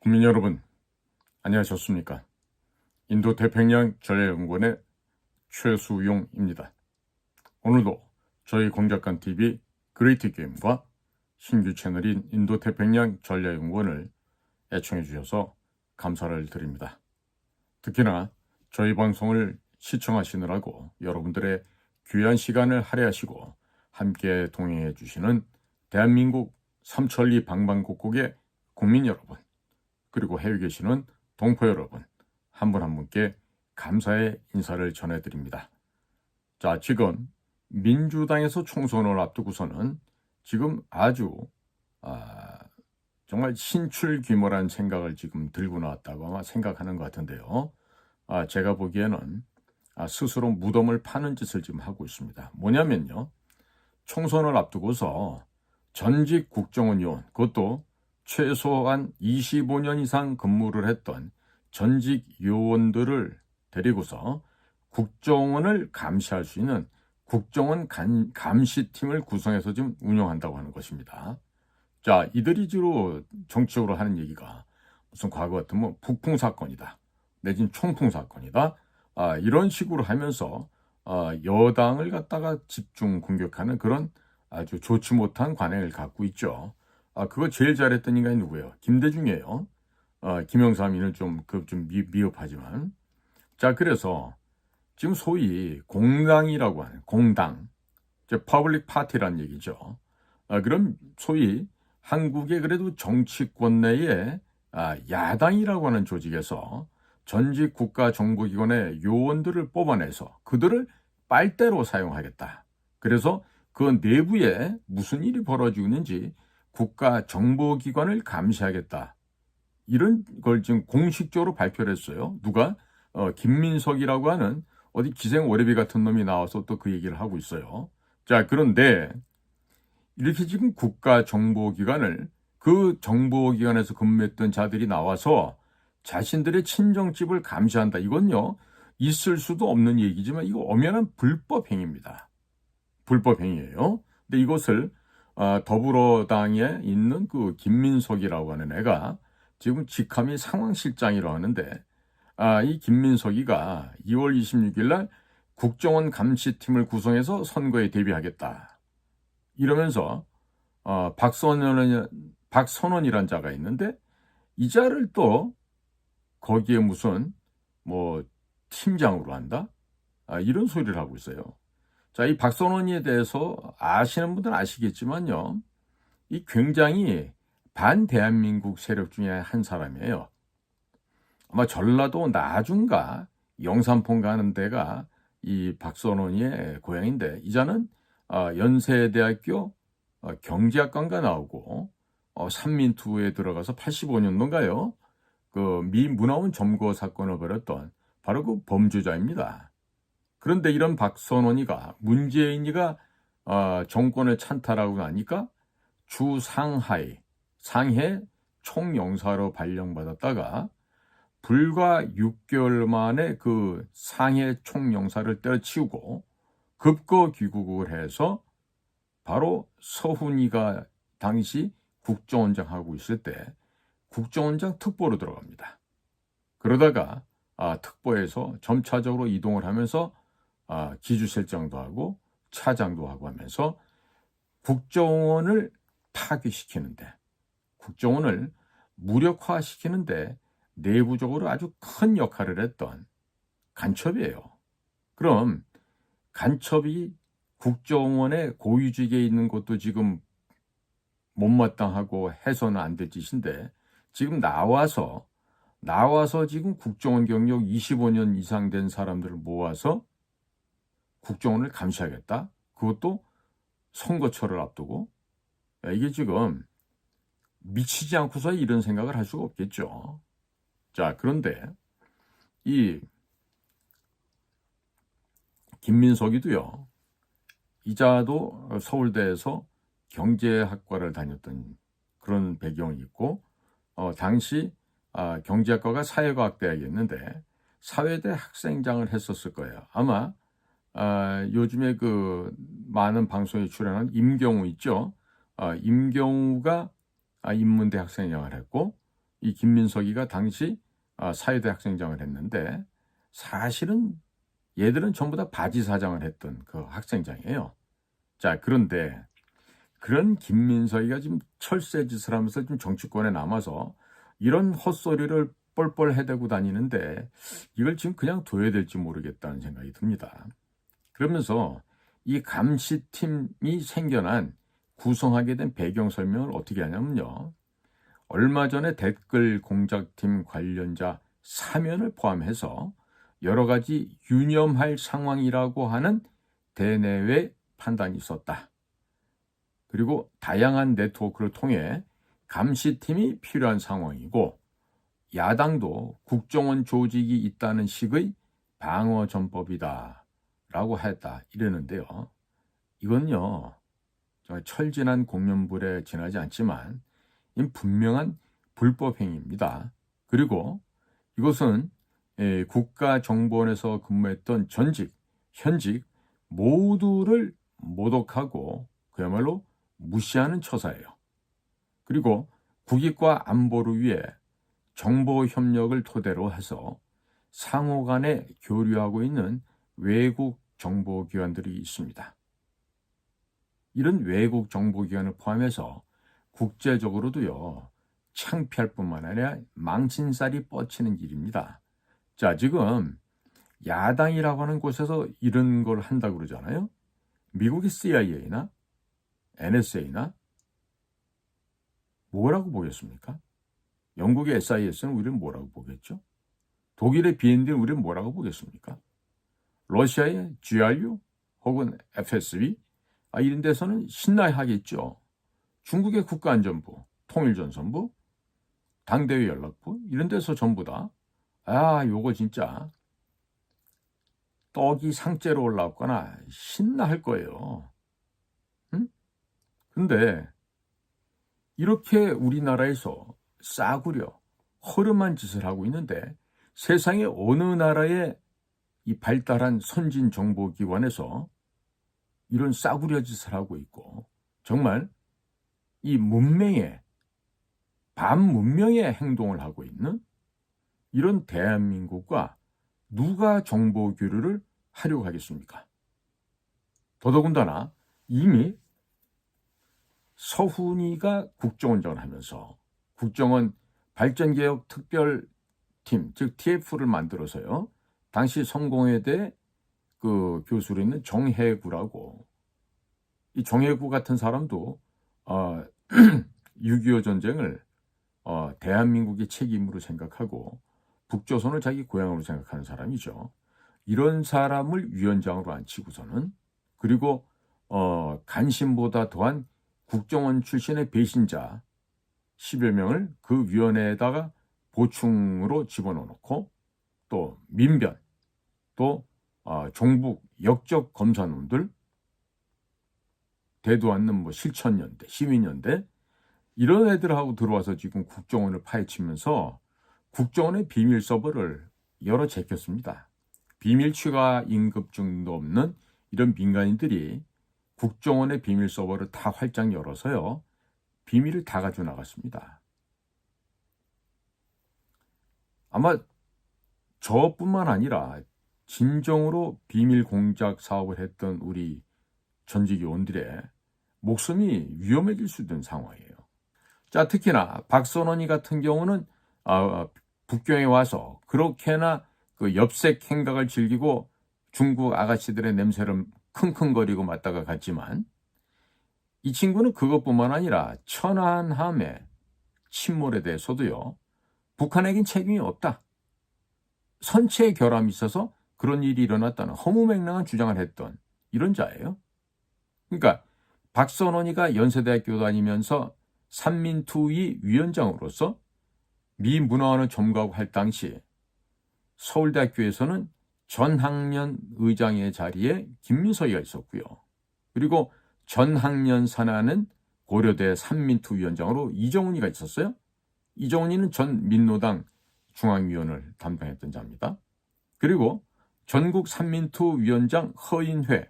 국민 여러분, 안녕하셨습니까? 인도 태평양 전략연구원의 최수용입니다. 오늘도 저희 공작관 TV 그레이트 게임과 신규 채널인 인도 태평양 전략연구원을 애청해 주셔서 감사를 드립니다. 특히나 저희 방송을 시청하시느라고 여러분들의 귀한 시간을 할애하시고 함께 동행해 주시는 대한민국 삼천리 방방곡곡의 국민 여러분, 그리고 해외 계시는 동포 여러분, 한 분 한 분께 감사의 인사를 전해드립니다. 자, 지금 민주당에서 총선을 앞두고서는 지금 아주 정말 신출귀몰한 생각을 지금 들고 나왔다고 아마 생각하는 것 같은데요. 제가 보기에는 스스로 무덤을 파는 짓을 지금 하고 있습니다. 뭐냐면요, 총선을 앞두고서 전직 국정원 요원, 그것도 최소한 25년 이상 근무를 했던 전직 요원들을 데리고서 국정원을 감시할 수 있는 국정원 감시팀을 구성해서 지금 운영한다고 하는 것입니다. 자, 이들이 주로 정치적으로 하는 얘기가 무슨 과거 같으면 북풍 사건이다, 내지는 총풍 사건이다, 이런 식으로 하면서 여당을 갖다가 집중 공격하는 그런 아주 좋지 못한 관행을 갖고 있죠. 그거 제일 잘했던 인간이 누구예요? 김대중이에요. 김영삼이는 좀 미흡하지만. 자, 그래서 지금 소위 공당이라고 하는 공당, 퍼블릭 파티란 얘기죠. 그럼 소위 한국의 그래도 정치권 내에 야당이라고 하는 조직에서 전직 국가정보기관의 요원들을 뽑아내서 그들을 빨대로 사용하겠다. 그래서 그 내부에 무슨 일이 벌어지고 있는지 국가정보기관을 감시하겠다, 이런 걸 지금 공식적으로 발표를 했어요. 누가? 김민석이라고 하는 어디 기생오래비 같은 놈이 나와서 또 그 얘기를 하고 있어요. 자, 그런데 이렇게 지금 국가정보기관을, 그 정보기관에서 근무했던 자들이 나와서 자신들의 친정집을 감시한다, 이건요 있을 수도 없는 얘기지만 이거 엄연한 불법 행위입니다. 불법 행위예요. 근데 이것을 더불어당에 있는 그 김민석이라고 하는 애가 지금 직함이 상황실장이라고 하는데, 이 김민석이가 2월 26일 날 국정원 감시팀을 구성해서 선거에 대비하겠다, 이러면서 박선원이란 자가 있는데, 이 자를 또 거기에 무슨 뭐 팀장으로 한다, 이런 소리를 하고 있어요. 자, 이 박선원에 대해서 아시는 분들은 아시겠지만요, 이 굉장히 반대한민국 세력 중에 한 사람이에요. 아마 전라도 나중가 영산포 가는 데가 이 박선원의 고향인데, 이자는 연세대학교 경제학과인가 나오고 삼민투에 들어가서 85년도인가요? 그 미 문화원 점거 사건을 벌였던 바로 그 범죄자입니다. 그런데 이런 박선원이가 문재인이가 정권을 찬탈하고 나니까 상해 총영사로 발령받았다가 불과 6개월 만에 그 상해 총영사를 때려치우고 급거 귀국을 해서 바로 서훈이가 당시 국정원장 하고 있을 때 국정원장 특보로 들어갑니다. 그러다가 특보에서 점차적으로 이동을 하면서 기주실장도 하고 차장도 하고 하면서 국정원을 파괴시키는데, 국정원을 무력화시키는데 내부적으로 아주 큰 역할을 했던 간첩이에요. 그럼 간첩이 국정원의 고위직에 있는 것도 지금 못마땅하고 해서는 안 될 짓인데, 지금 나와서 지금 국정원 경력 25년 이상 된 사람들을 모아서 국정원을 감시하겠다? 그것도 선거철을 앞두고? 이게 지금 미치지 않고서 이런 생각을 할 수가 없겠죠. 자, 그런데 이 김민석이도요, 이자도 서울대에서 경제학과를 다녔던 그런 배경이 있고, 당시 경제학과가 사회과학대학이었는데 사회대 학생장을 했었을 거예요. 아마 요즘에 그 많은 방송에 출연한 임경우 있죠. 임경우가 인문대 학생장을 했고, 이 김민석이가 당시 사회대 학생장을 했는데 사실은 얘들은 전부 다 바지 사장을 했던 그 학생장이에요. 자, 그런데 그런 김민석이가 지금 철새짓을 하면서 좀 정치권에 남아서 이런 헛소리를 뻘뻘 해대고 다니는데 이걸 지금 그냥 둬야 될지 모르겠다는 생각이 듭니다. 그러면서 이 감시팀이 생겨난 구성하게 된 배경 설명을 어떻게 하냐면요. 얼마 전에 댓글 공작팀 관련자 사면을 포함해서 여러 가지 유념할 상황이라고 하는 대내외 판단이 있었다. 그리고 다양한 네트워크를 통해 감시팀이 필요한 상황이고 야당도 국정원 조직이 있다는 식의 방어 전법이다 라고 했다 이러는데요. 이건요 정말 철진한 공연불에 지나지 않지만 분명한 불법 행위입니다. 그리고 이것은 국가정보원에서 근무했던 전직, 현직 모두를 모독하고 그야말로 무시하는 처사예요. 그리고 국익과 안보를 위해 정보 협력을 토대로 해서 상호 간에 교류하고 있는 외국 정보기관들이 있습니다. 이런 외국 정보기관을 포함해서 국제적으로도요, 창피할 뿐만 아니라 망신살이 뻗치는 일입니다. 자, 지금 야당이라고 하는 곳에서 이런 걸 한다고 그러잖아요. 미국의 CIA나 NSA나 뭐라고 보겠습니까? 영국의 SIS는 우리를 뭐라고 보겠죠? 독일의 BND는 우리를 뭐라고 보겠습니까? 러시아의 GRU 혹은 FSB 이런 데서는 신나게 하겠죠. 중국의 국가안전부, 통일전선부, 당대회 연락부 이런 데서 전부 다 요거 진짜 떡이 상째로 올라왔거나 신나할 거예요. 응? 근데 이렇게 우리나라에서 싸구려 허름한 짓을 하고 있는데 세상의 어느 나라에 이 발달한 선진 정보기관에서 이런 싸구려 짓을 하고 있고 정말 이 문명의 반문명의 행동을 하고 있는 이런 대한민국과 누가 정보 교류를 하려고 하겠습니까? 더더군다나 이미 서훈이가 국정원장을 하면서 국정원 발전개혁 특별팀, 즉 TF를 만들어서요. 당시 성공회대 그 교수로 있는 정혜구라고 이 정혜구 같은 사람도 6.25 전쟁을 대한민국의 책임으로 생각하고 북조선을 자기 고향으로 생각하는 사람이죠. 이런 사람을 위원장으로 앉히고서는 그리고 간신보다 더한 국정원 출신의 배신자 10여 명을 그 위원회에다가 보충으로 집어넣고 또 민변 또 종북 역적 검사놈들 대도 않는 뭐 실천연대 시민연대 이런 애들하고 들어와서 지금 국정원을 파헤치면서 국정원의 비밀 서버를 열어 제꼈습니다. 비밀 취가 임급증도 없는 이런 민간인들이 국정원의 비밀 서버를 다 활짝 열어서요. 비밀을 다 가져 나갔습니다. 아마 저뿐만 아니라 진정으로 비밀 공작 사업을 했던 우리 전직 요원들의 목숨이 위험해질 수 있는 상황이에요. 자, 특히나 박선원이 같은 경우는 북경에 와서 그렇게나 그 엽색 행각을 즐기고 중국 아가씨들의 냄새를 킁킁거리고 맞다가 갔지만 이 친구는 그것뿐만 아니라 천안함의 침몰에 대해서도요. 북한에겐 책임이 없다. 선체 결함이 있어서 그런 일이 일어났다는 허무맹랑한 주장을 했던 이런 자예요. 그러니까 박선원이가 연세대학교 다니면서 삼민투의 위원장으로서 미 문화원을 점거하고 할 당시 서울대학교에서는 전학년 의장의 자리에 김민석이가 있었고요. 그리고 전학년 산하는 고려대 삼민투 위원장으로 이정훈이가 있었어요. 이정훈이는 전 민노당 중앙위원을 담당했던 자입니다. 그리고 전국 삼민투 위원장 허인회,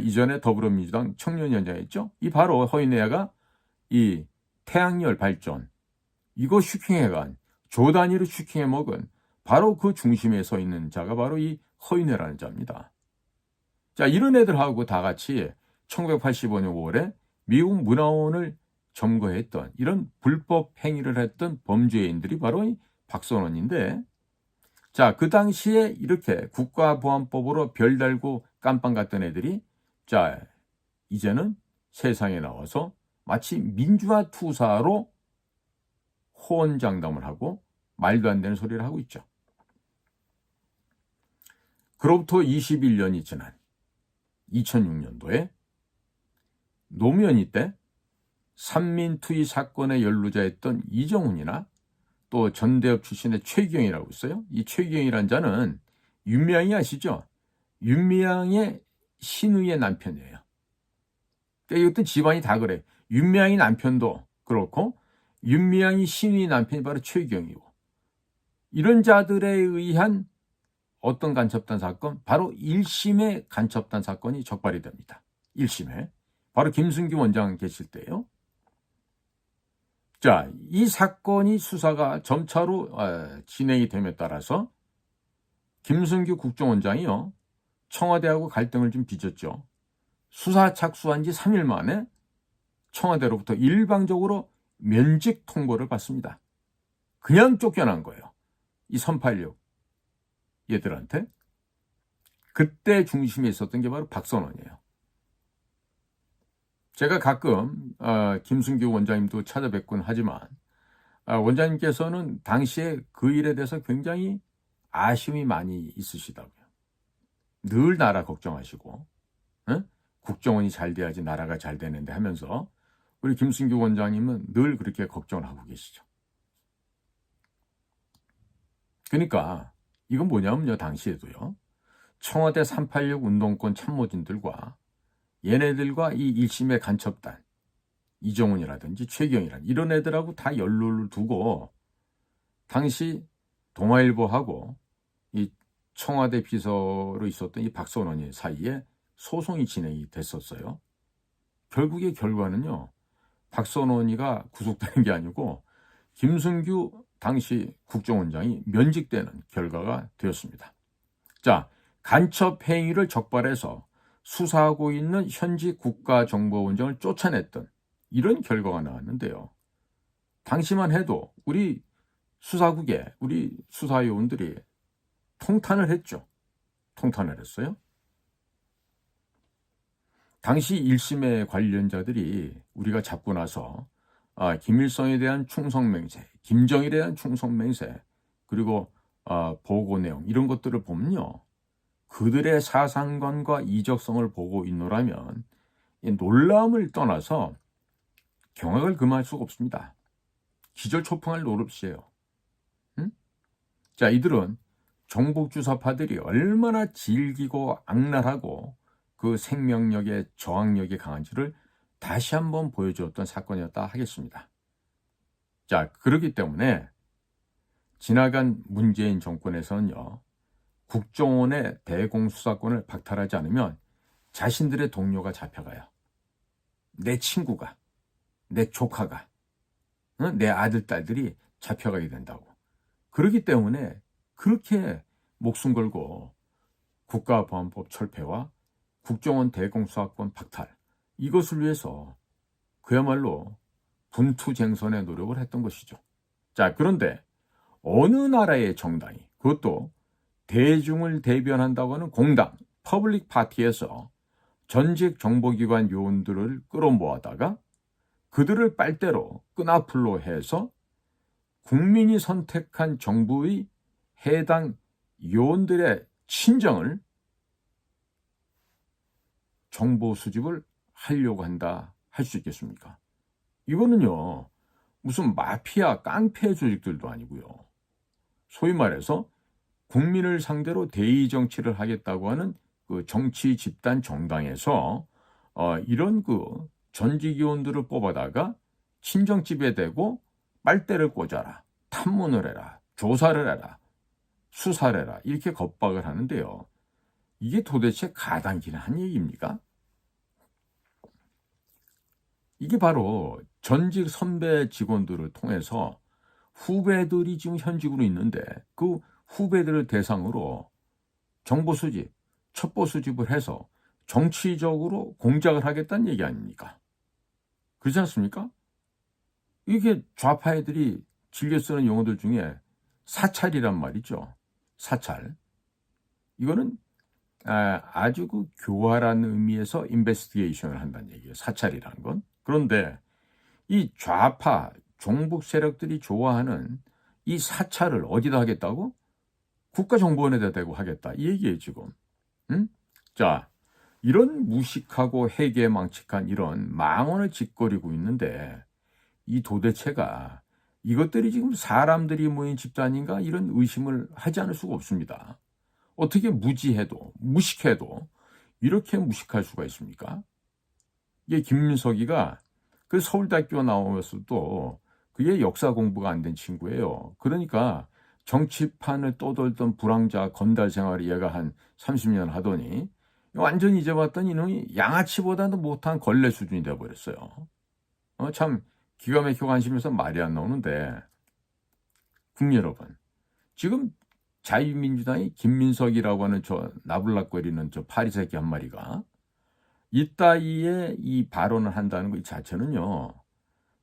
이전에 더불어민주당 청년위원장이었죠. 이 바로 허인회가 이 태양열 발전, 이거 슈킹해간 조 단위로 슈킹해 먹은 바로 그 중심에 서 있는 자가 바로 이 허윤회라는 자입니다. 자, 이런 애들하고 다 같이 1985년 5월에 미국 문화원을 점거했던 이런 불법 행위를 했던 범죄인들이 바로 이 박선원인데, 자, 그 당시에 이렇게 국가보안법으로 별 달고 깜빵 갔던 애들이 자, 이제는 세상에 나와서 마치 민주화 투사로 호언장담을 하고 말도 안 되는 소리를 하고 있죠. 그로부터 21년이 지난 2006년도에 노무현이 때 삼민투의 사건의 연루자였던 이정훈이나 또 전대협 출신의 최기영이라고 있어요. 이 최기영이란 자는 윤미향이 아시죠? 윤미향의 신우의 남편이에요. 그러니까 이것도 집안이 다 그래. 윤미향이 남편도 그렇고 윤미향이 신우의 남편이 바로 최기영이고, 이런 자들에 의한 어떤 간첩단 사건? 바로 1심의 간첩단 사건이 적발이 됩니다. 1심에. 바로 김순규 원장 계실 때예요. 자, 이 사건이 수사가 점차로 진행이 됨에 따라서 김순규 국정원장이요, 청와대하고 갈등을 좀 빚었죠. 수사 착수한 지 3일 만에 청와대로부터 일방적으로 면직 통보를 받습니다. 그냥 쫓겨난 거예요. 이 386 얘들한테. 그때 중심에 있었던 게 바로 박선원이에요. 제가 가끔 김순규 원장님도 찾아뵙곤 하지만 원장님께서는 당시에 그 일에 대해서 굉장히 아쉬움이 많이 있으시다고요. 늘 나라 걱정하시고, 응? 국정원이 잘 돼야지 나라가 잘 되는데 하면서 우리 김순규 원장님은 늘 그렇게 걱정을 하고 계시죠. 그러니까 이건 뭐냐면요, 당시에도요, 청와대 386 운동권 참모진들과 얘네들과 이 1심의 간첩단 이정훈이라든지 최경이라든지 이런 애들하고 다 연루를 두고 당시 동아일보하고 이 청와대 비서로 있었던 이 박선원이 사이에 소송이 진행이 됐었어요. 결국의 결과는요, 박선원이가 구속되는 게 아니고 김순규 당시 국정원장이 면직되는 결과가 되었습니다. 자, 간첩 행위를 적발해서 수사하고 있는 현지 국가정보원장을 쫓아냈던 이런 결과가 나왔는데요. 당시만 해도 우리 수사국에 우리 수사요원들이 통탄을 했죠. 통탄을 했어요. 당시 1심의 관련자들이 우리가 잡고 나서 김일성에 대한 충성맹세, 김정일에 대한 충성맹세, 그리고 보고 내용 이런 것들을 보면요, 그들의 사상관과 이적성을 보고 있노라면 놀라움을 떠나서 경악을 금할 수가 없습니다. 기절초풍할 노릇이에요. 응? 자, 이들은 정복주사파들이 얼마나 질기고 악랄하고 그 생명력의 저항력이 강한지를 다시 한번 보여주었던 사건이었다 하겠습니다. 자, 그렇기 때문에 지나간 문재인 정권에서는요, 국정원의 대공수사권을 박탈하지 않으면 자신들의 동료가 잡혀가요. 내 친구가, 내 조카가, 내 아들, 딸들이 잡혀가게 된다고. 그렇기 때문에 그렇게 목숨 걸고 국가보안법 철폐와 국정원 대공수사권 박탈, 이것을 위해서 그야말로 분투쟁선의 노력을 했던 것이죠. 자, 그런데 어느 나라의 정당이, 그것도 대중을 대변한다고 하는 공당, 퍼블릭 파티에서 전직 정보기관 요원들을 끌어모아다가 그들을 빨대로 끈앞으로 해서 국민이 선택한 정부의 해당 요원들의 친정을 정보 수집을 하려고 한다 할 수 있겠습니까? 이거는요, 무슨 마피아 깡패 조직들도 아니고요. 소위 말해서 국민을 상대로 대의 정치를 하겠다고 하는 그 정치 집단 정당에서 이런 그 전직 요원들을 뽑아다가 친정집에 대고 빨대를 꽂아라, 탐문을 해라, 조사를 해라, 수사를 해라, 이렇게 겁박을 하는데요. 이게 도대체 가당키나 한 얘기입니까? 이게 바로 전직 선배 직원들을 통해서 후배들이 지금 현직으로 있는데 그 후배들을 대상으로 정보 수집, 첩보 수집을 해서 정치적으로 공작을 하겠다는 얘기 아닙니까? 그렇지 않습니까? 이게 좌파 애들이 즐겨 쓰는 용어들 중에 사찰이란 말이죠. 사찰. 이거는 아주 그 교활한 의미에서 인베스티게이션을 한다는 얘기예요. 사찰이라는 건. 그런데 이 좌파 종북 세력들이 좋아하는 이 사찰을 어디다 하겠다고? 국가정보원에다 대고 하겠다. 이 얘기예요, 지금. 응? 자, 이런 무식하고 해괴망측한 이런 망언을 짓거리고 있는데 이 도대체가 이것들이 지금 사람들이 모인 집단인가 이런 의심을 하지 않을 수가 없습니다. 어떻게 무지해도 무식해도 이렇게 무식할 수가 있습니까? 이게 김민석이가 그 서울대학교 나오면서도 그게 역사 공부가 안 된 친구예요. 그러니까 정치판을 떠돌던 불황자 건달 생활을 얘가 한 30년 하더니 완전히 이제 봤더니 이놈이 양아치보다도 못한 걸레 수준이 돼버렸어요. 참 기가 막히고 관심에서 말이 안 나오는데 국민 여러분, 지금 자유민주당이 김민석이라고 하는 저 나불락거리는 저 파리새끼 한 마리가 이따위에 이 발언을 한다는 것 자체는요,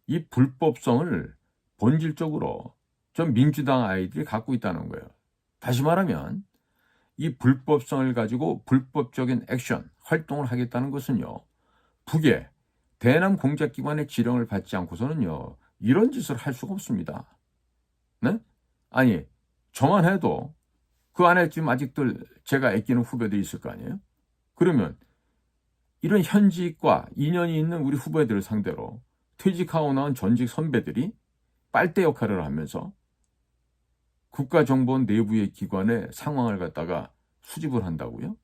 이 불법성을 본질적으로 전 민주당 아이들이 갖고 있다는 거예요. 다시 말하면 이 불법성을 가지고 불법적인 액션, 활동을 하겠다는 것은요, 북의 대남 공작기관의 지령을 받지 않고서는요, 이런 짓을 할 수가 없습니다. 네? 아니, 저만 해도 그 안에 지금 아직들 제가 아끼는 후배들이 있을 거 아니에요? 그러면 이런 현직과 인연이 있는 우리 후배들을 상대로 퇴직하고 나온 전직 선배들이 빨대 역할을 하면서 국가정보원 내부의 기관의 상황을 갖다가 수집을 한다고요?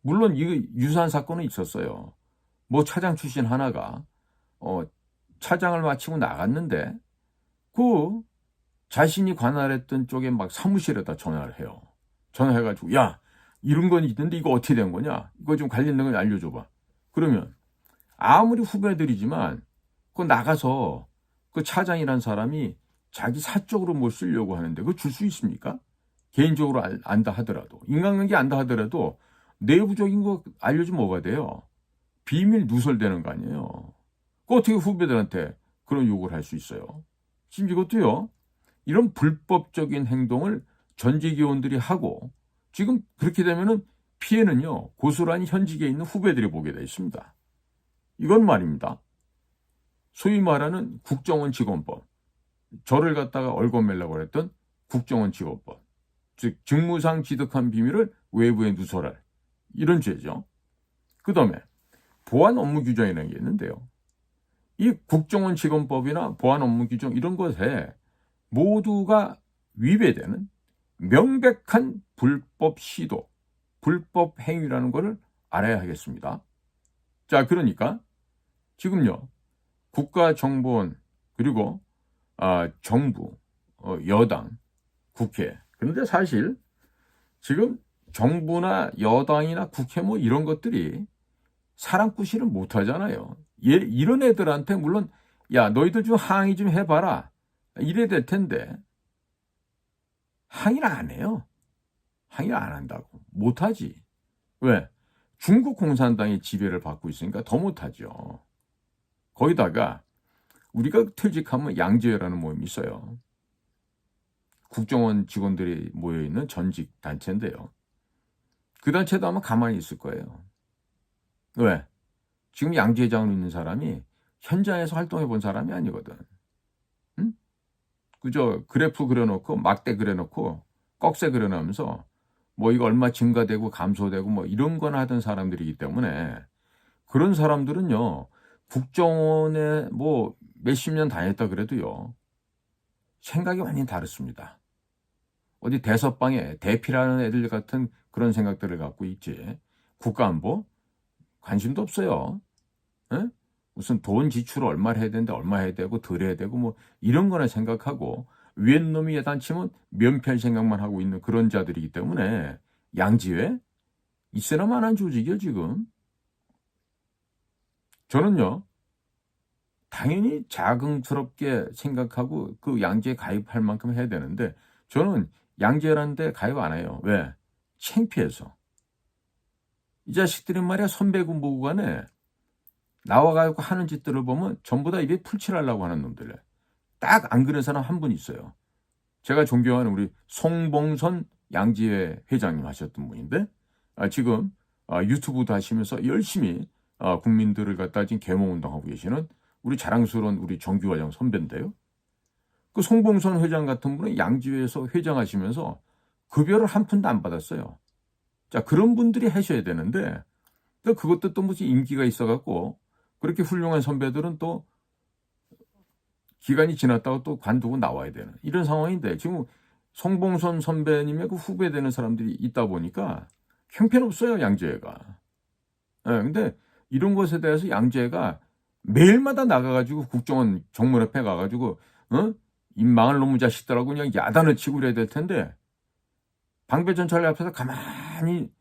물론 이 유사한 사건은 있었어요. 뭐 차장 출신 하나가 차장을 마치고 나갔는데 그 자신이 관할했던 쪽에 막 사무실에다 전화를 해요. 전화해가지고 야 이런 건 있는데 이거 어떻게 된 거냐? 이거 좀 관련된 걸 알려줘봐. 그러면 아무리 후배들이지만 그 나가서 그 차장이란 사람이 자기 사적으로 뭘 쓰려고 하는데 그거 줄 수 있습니까? 개인적으로 안다 하더라도 인간관계 안다 하더라도 내부적인 거 알려주면 뭐가 돼요? 비밀 누설되는 거 아니에요. 그 어떻게 후배들한테 그런 요구를 할 수 있어요? 지금 이것도요. 이런 불법적인 행동을 전직 의원들이 하고 지금 그렇게 되면은 피해는요. 고스란히 현직에 있는 후배들이 보게 돼 있습니다. 이건 말입니다. 소위 말하는 국정원 직원법. 저를 갖다가 얽어매려고 했던 국정원 직원법. 즉 직무상 지득한 비밀을 외부에 누설할 이런 죄죠. 그 다음에 보안 업무 규정이라는 게 있는데요. 이 국정원 직원법이나 보안 업무 규정 이런 것에 모두가 위배되는 명백한 불법 시도, 불법 행위라는 것을 알아야 하겠습니다. 자, 그러니까 지금요. 국가정보원 그리고 정부, 여당, 국회. 그런데 사실 지금 정부나 여당이나 국회 뭐 이런 것들이 사랑꾸시를 못하잖아요. 이런 애들한테 물론 야 너희들 좀 항의 좀 해봐라 이래야 될 텐데 항의를 안 해요. 항의를 안 한다고. 못하지. 왜? 중국 공산당의 지배를 받고 있으니까 더 못하죠. 거기다가 우리가 퇴직하면 양재회라는 모임이 있어요. 국정원 직원들이 모여있는 전직 단체인데요. 그 단체도 아마 가만히 있을 거예요. 왜? 지금 양재회장으로 있는 사람이 현장에서 활동해 본 사람이 아니거든. 응? 그저 그래프 그려놓고 막대 그려놓고 꺽쇠 그려놓으면서 뭐 이거 얼마 증가되고 감소되고 뭐 이런 거나 하던 사람들이기 때문에 그런 사람들은요. 국정원에 뭐 몇십 년 다녔다 그래도요. 생각이 완전히 다릅니다. 어디 대서방에 대피라는 애들 같은 그런 생각들을 갖고 있지. 국가안보? 관심도 없어요. 에? 무슨 돈 지출을 얼마 해야 되는데 얼마 해야 되고 덜 해야 되고 뭐 이런 거나 생각하고 웬 놈이 야단치면 면피할 생각만 하고 있는 그런 자들이기 때문에 양지회? 있으나 마나한 조직이요 지금. 저는요. 당연히 자긍스럽게 생각하고 그 양재에 가입할 만큼 해야 되는데 저는 양재라는 데 가입 안 해요. 왜? 창피해서. 이 자식들이 말이야 선배고 뭐고 간에 나와가지고 하는 짓들을 보면 전부 다 입에 풀칠하려고 하는 놈들래. 딱 안 그런 사람 한 분 있어요. 제가 존경하는 우리 송봉선 양지회 회장님 하셨던 분인데 지금 유튜브도 하시면서 열심히 국민들을 갖다 지금 계몽운동하고 계시는 우리 자랑스러운 우리 정규과장 선배인데요. 그 송봉선 회장 같은 분은 양지회에서 회장하시면서 급여를 한 푼도 안 받았어요. 자, 그런 분들이 하셔야 되는데 또 그것도 또 무슨 인기가 있어갖고 그렇게 훌륭한 선배들은 또 기간이 지났다고 또 관두고 나와야 되는 이런 상황인데 지금 송봉선 선배님의 그 후배 되는 사람들이 있다 보니까 형편없어요, 양재회가. 근데 이런 것에 대해서 양재회가 매일마다 나가가지고 국정원 정문 앞에 가가지고 이 망할 놈의 자식들하고 그냥 야단을 치고 그래야 될 텐데 방배전차를 앞에서 가만히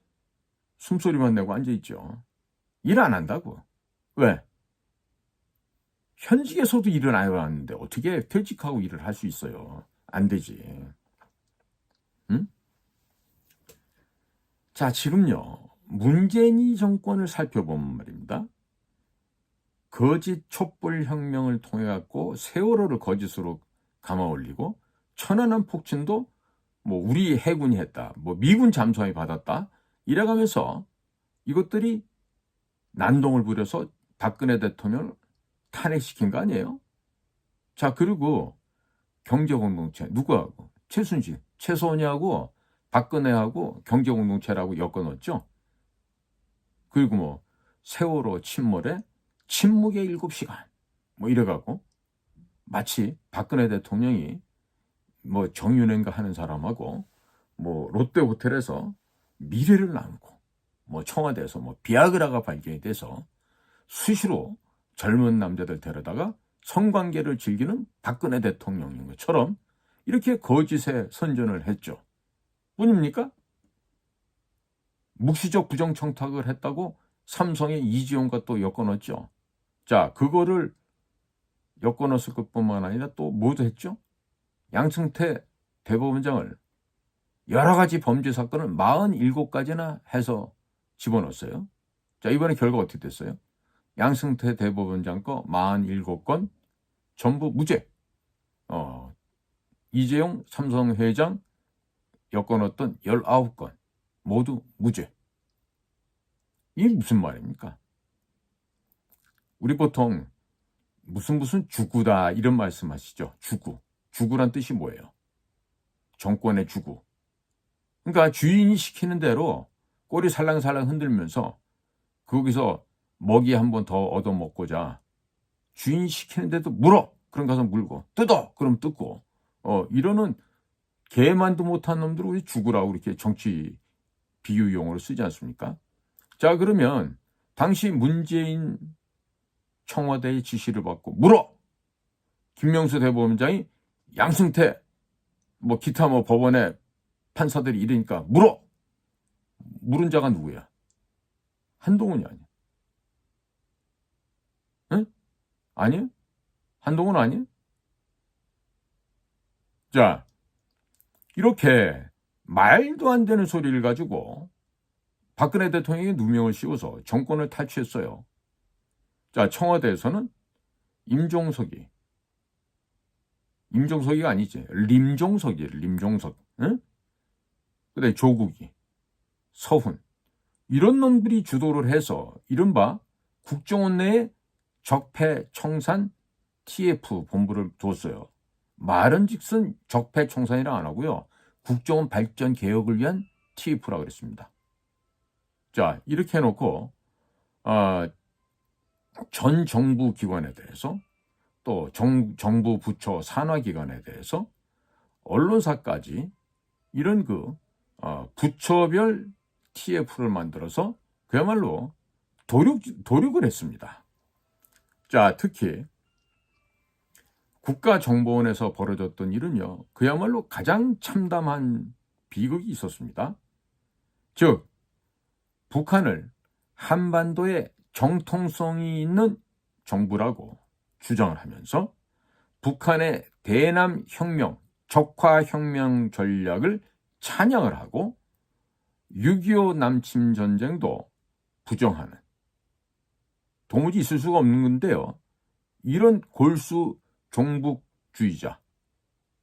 숨소리만 내고 앉아있죠. 일 안 한다고. 왜? 현직에서도 일을 안 해왔는데 어떻게 퇴직하고 일을 할 수 있어요? 안 되지. 응? 자, 지금요. 문재인 정권을 살펴보면 말입니다. 거짓 촛불혁명을 통해 갖고 세월호를 거짓으로 감아 올리고 천안함 폭진도 뭐 우리 해군이 했다. 뭐 미군 잠수함이 받았다. 이래가면서 이것들이 난동을 부려서 박근혜 대통령을 탄핵시킨 거 아니에요? 자, 그리고 경제공동체 누구하고? 최순실, 최소원이하고 박근혜하고 경제공동체라고 엮어놓었죠. 그리고 뭐 세월호 침몰에 침묵의 7시간 뭐 이래갖고 마치 박근혜 대통령이 뭐 정윤회인가 하는 사람하고 뭐 롯데호텔에서 미래를 나누고 뭐 청와대에서 뭐 비아그라가 발견이 돼서 수시로 젊은 남자들 데려다가 성관계를 즐기는 박근혜 대통령인 것처럼 이렇게 거짓의 선전을 했죠. 뿐입니까? 묵시적 부정청탁을 했다고 삼성의 이지용과 또 엮어넣었죠. 자, 그거를 엮어넣었을 것뿐만 아니라 또 뭐도 했죠? 양승태 대법원장을 여러 가지 범죄 사건을 47가지나 해서 집어넣었어요. 자, 이번에 결과 어떻게 됐어요? 양승태 대법원장 거 47건 전부 무죄. 이재용 삼성 회장 엮어넣었던 19건 모두 무죄. 이게 무슨 말입니까? 우리 보통 무슨 주구다 이런 말씀하시죠. 주구. 주구란 뜻이 뭐예요? 정권의 주구. 그러니까 주인이 시키는 대로 꼬리 살랑살랑 흔들면서 거기서 먹이 한 번 더 얻어먹고자 주인이 시키는 데도 물어. 그럼 가서 물고 뜯어. 그럼 뜯고 이러는 개만도 못한 놈들을 우리 주구라고 이렇게 정치 비유 용어로 쓰지 않습니까? 자, 그러면 당시 문재인 청와대의 지시를 받고 물어. 김명수 대법원장이 양승태 뭐 기타 뭐 법원에 판사들이 이러니까 물어. 물은 자가 누구야? 한동훈이 아니야. 응? 아니야? 한동훈 아니야? 자, 이렇게 말도 안 되는 소리를 가지고 박근혜 대통령이 누명을 씌워서 정권을 탈취했어요. 자, 청와대에서는 임종석이가 아니지. 림종석. 응? 그다음에 조국이, 서훈. 이런 놈들이 주도를 해서 이른바 국정원 내에 적폐청산 TF 본부를 뒀어요. 말은즉슨 적폐청산이라 안 하고요. 국정원 발전 개혁을 위한 TF라고 그랬습니다. 자, 이렇게 해놓고 전 정부 기관에 대해서 또 정부 부처 산하기관에 대해서 언론사까지 이런 부처별 TF를 만들어서 그야말로 도륙을 했습니다. 자, 특히 국가정보원에서 벌어졌던 일은요, 그야말로 가장 참담한 비극이 있었습니다. 즉, 북한을 한반도에 정통성이 있는 정부라고 주장을 하면서 북한의 대남 혁명, 적화 혁명 전략을 찬양을 하고 6.25 남침 전쟁도 부정하는, 도무지 있을 수가 없는 건데요. 이런 골수 종북주의자,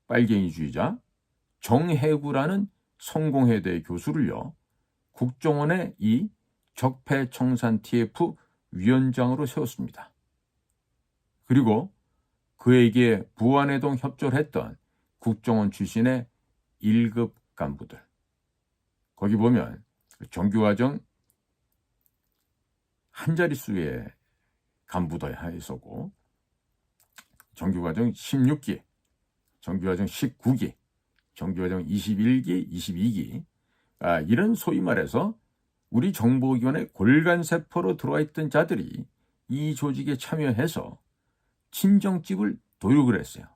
빨갱이주의자 정해구라는 성공회대 교수를요, 국정원의 이 적폐청산 TF 위원장으로 세웠습니다. 그리고 그에게 부안해동 협조를 했던 국정원 출신의 1급 간부들, 거기 보면 정규과정 한 자릿수의 간부도 있었고, 정규과정 16기, 정규과정 19기, 정규과정 21기, 22기, 이런 소위 말해서 우리 정보기관의 골간세포로 들어와 있던 자들이 이 조직에 참여해서 친정집을 도륙을 했어요.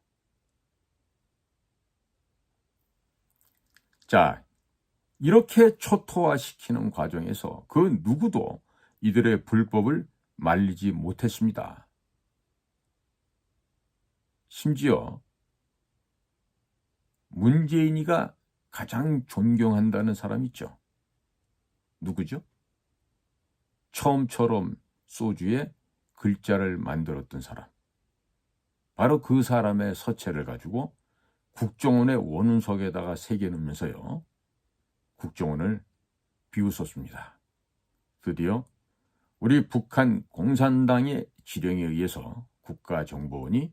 자, 이렇게 초토화시키는 과정에서 그 누구도 이들의 불법을 말리지 못했습니다. 심지어 문재인이가 가장 존경한다는 사람 있죠. 누구죠? 처음처럼 소주에 글자를 만들었던 사람. 바로 그 사람의 서체를 가지고 국정원의 원운석에다가 새겨놓으면서요, 국정원을 비웃었습니다. 드디어 우리 북한 공산당의 지령에 의해서 국가정보원이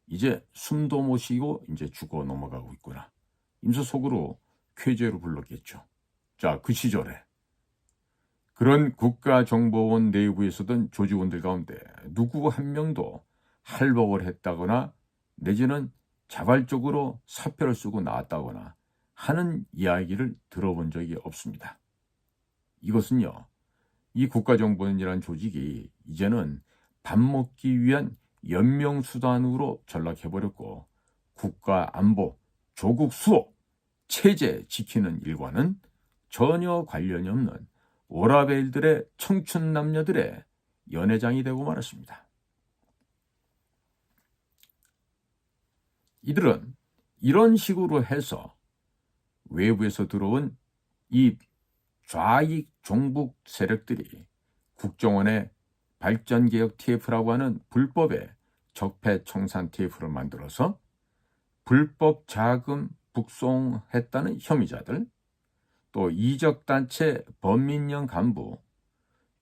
이제 숨도 못 쉬고 이제 죽어 넘어가고 있구나. 임서 속으로 쾌재로 불렀겠죠. 자, 그 시절에 그런 국가정보원 내부에 있었던 조직원들 가운데 누구 한 명도 할복을 했다거나 내지는 자발적으로 사표를 쓰고 나왔다거나 하는 이야기를 들어본 적이 없습니다. 이것은요, 이 국가정보원이라는 조직이 이제는 밥 먹기 위한 연명수단으로 전락해버렸고, 국가안보, 조국 수호, 체제 지키는 일과는 전혀 관련이 없는 워라벨들의 청춘 남녀들의 연회장이 되고 말았습니다. 이들은 이런 식으로 해서 외부에서 들어온 이 좌익 종북 세력들이 국정원의 발전개혁 TF라고 하는 불법의 적폐청산 TF를 만들어서 불법 자금 북송했다는 혐의자들, 또 이적단체 범민영 간부,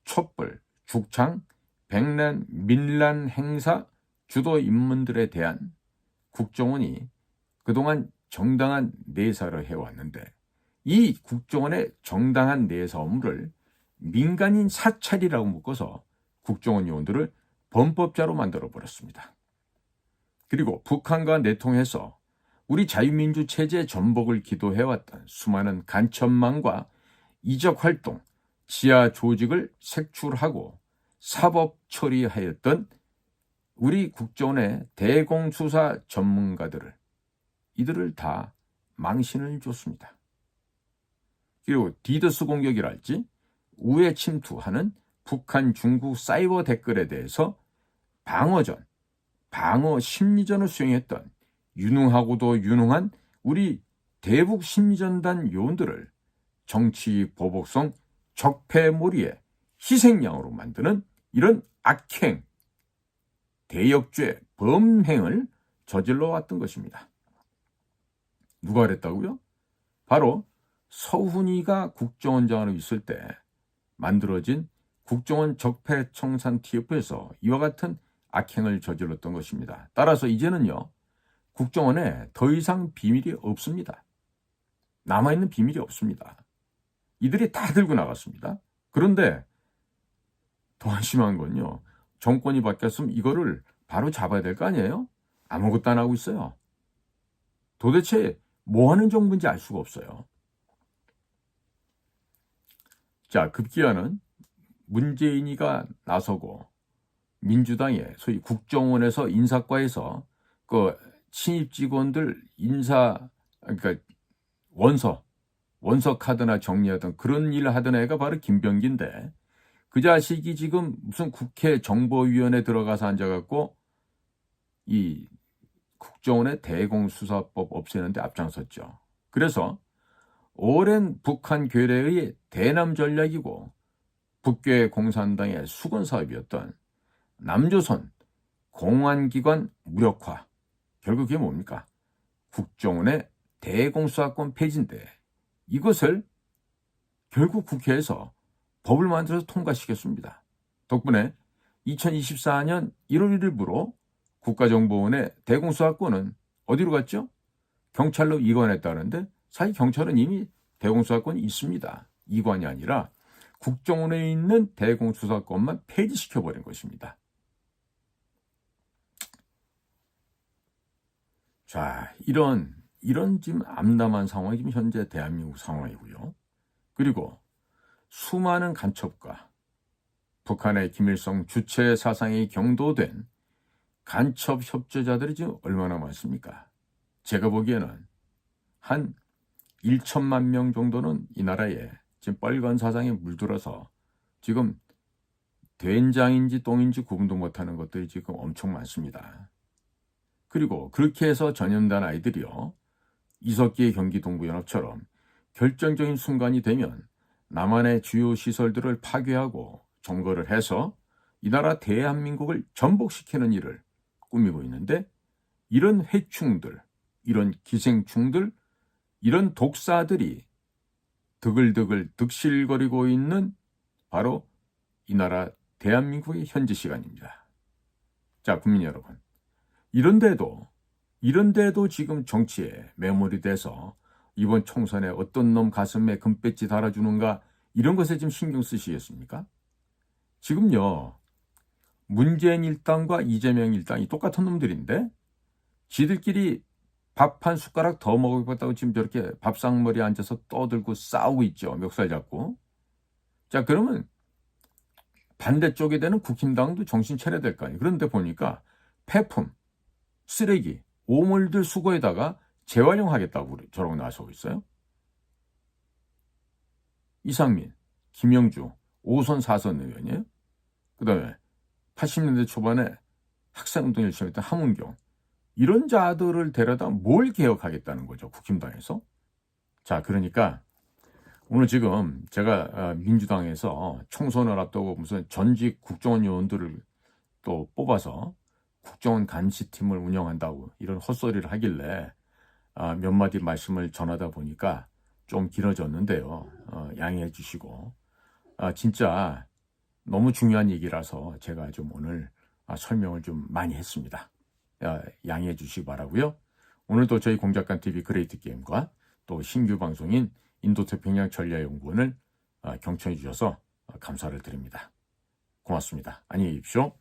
촛불, 죽창, 백란, 민란 행사 주도 인물들에 대한 국정원이 그동안 정당한 내사를 해왔는데, 이 국정원의 정당한 내사 업무를 민간인 사찰이라고 묶어서 국정원 요원들을 범법자로 만들어버렸습니다. 그리고 북한과 내통해서 우리 자유민주 체제 전복을 기도해왔던 수많은 간첩망과 이적활동, 지하 조직을 색출하고 사법 처리하였던 우리 국정원의 대공수사 전문가들을, 이들을 다 망신을 줬습니다. 그리고 디더스 공격이랄지 우회 침투하는 북한 중국 사이버 댓글에 대해서 방어전, 방어 심리전을 수행했던 유능하고도 유능한 우리 대북 심리전단 요원들을 정치 보복성 적폐몰이의 희생양으로 만드는 이런 악행, 대역죄, 범행을 저질러 왔던 것입니다. 누가 그랬다고요? 바로 서훈이가 국정원장으로 있을 때 만들어진 국정원 적폐청산 TF에서 이와 같은 악행을 저질렀던 것입니다. 따라서 이제는요, 국정원에 더 이상 비밀이 없습니다. 남아있는 비밀이 없습니다. 이들이 다 들고 나갔습니다. 그런데 더 한심한 건요, 정권이 바뀌었으면 이거를 바로 잡아야 될 거 아니에요? 아무것도 안 하고 있어요. 도대체 뭐 하는 정부인지 알 수가 없어요. 자, 급기야는 문재인이가 나서고 민주당의 소위 국정원에서 인사과에서 그 신입 직원들 그러니까 원서 카드나 정리하던 그런 일을 하던 애가 바로 김병기인데, 그 자식이 지금 무슨 국회 정보위원회 들어가서 앉아갖고 이 국정원의 대공수사법 없애는데 앞장섰죠. 그래서 오랜 북한 괴뢰의 대남 전략이고 북괴 공산당의 수건 사업이었던 남조선 공안기관 무력화, 결국 그게 뭡니까? 국정원의 대공수사권 폐지인데 이것을 결국 국회에서 법을 만들어서 통과시켰습니다. 덕분에 2024년 1월 1일부로 국가정보원의 대공수사권은 어디로 갔죠? 경찰로 이관했다는데 사실 경찰은 이미 대공수사권이 있습니다. 이관이 아니라 국정원에 있는 대공수사권만 폐지시켜버린 것입니다. 자, 이런 지금 암담한 상황이 지금 현재 대한민국 상황이고요. 그리고 수많은 간첩과 북한의 김일성 주체 사상이 경도된 간첩 협조자들이 지금 얼마나 많습니까? 제가 보기에는 한 1천만 명 정도는 이 나라에 지금 빨간 사상에 물들어서 지금 된장인지 똥인지 구분도 못하는 것들이 지금 엄청 많습니다. 그리고 그렇게 해서 전염된 아이들이요, 이석기의 경기동부연합처럼 결정적인 순간이 되면 남한의 주요 시설들을 파괴하고 점거를 해서 이 나라 대한민국을 전복시키는 일을 꾸미고 있는데, 이런 해충들, 이런 기생충들, 이런 독사들이 드글드글 득실거리고 있는 바로 이 나라 대한민국의 현재 시간입니다. 자, 국민 여러분, 이런데도 지금 정치에 매몰이 돼서 이번 총선에 어떤 놈 가슴에 금배지 달아주는가, 이런 것에 지금 신경 쓰시겠습니까? 지금요, 문재인 일당과 이재명 일당이 똑같은 놈들인데 지들끼리 밥 한 숟가락 더 먹었다고 지금 저렇게 밥상머리에 앉아서 떠들고 싸우고 있죠. 멱살 잡고. 자, 그러면 반대쪽에 되는 국힘당도 정신 차려야 될 거 아니에요. 그런데 보니까 폐품, 쓰레기, 오물들 수거에다가 재활용하겠다고 저러고 나서고 있어요. 이상민, 김영주, 5선 4선 의원이에요. 그 다음에 80년대 초반에 학생운동 열심히 했던 함은경, 이런 자들을 데려다 뭘 개혁하겠다는 거죠, 국힘당에서. 자, 그러니까 오늘 지금 제가 민주당에서 총선을 앞두고 무슨 전직 국정원 요원들을 또 뽑아서 국정원 감시팀을 운영한다고 이런 헛소리를 하길래 몇 마디 말씀을 전하다 보니까 좀 길어졌는데요. 양해해 주시고, 진짜 너무 중요한 얘기라서 제가 좀 오늘 설명을 좀 많이 했습니다. 양해해 주시기 바라고요. 오늘도 저희 공작관TV 그레이트 게임과 또 신규 방송인 인도태평양 전략연구원을 경청해 주셔서 감사를 드립니다. 고맙습니다. 안녕히 계십시오.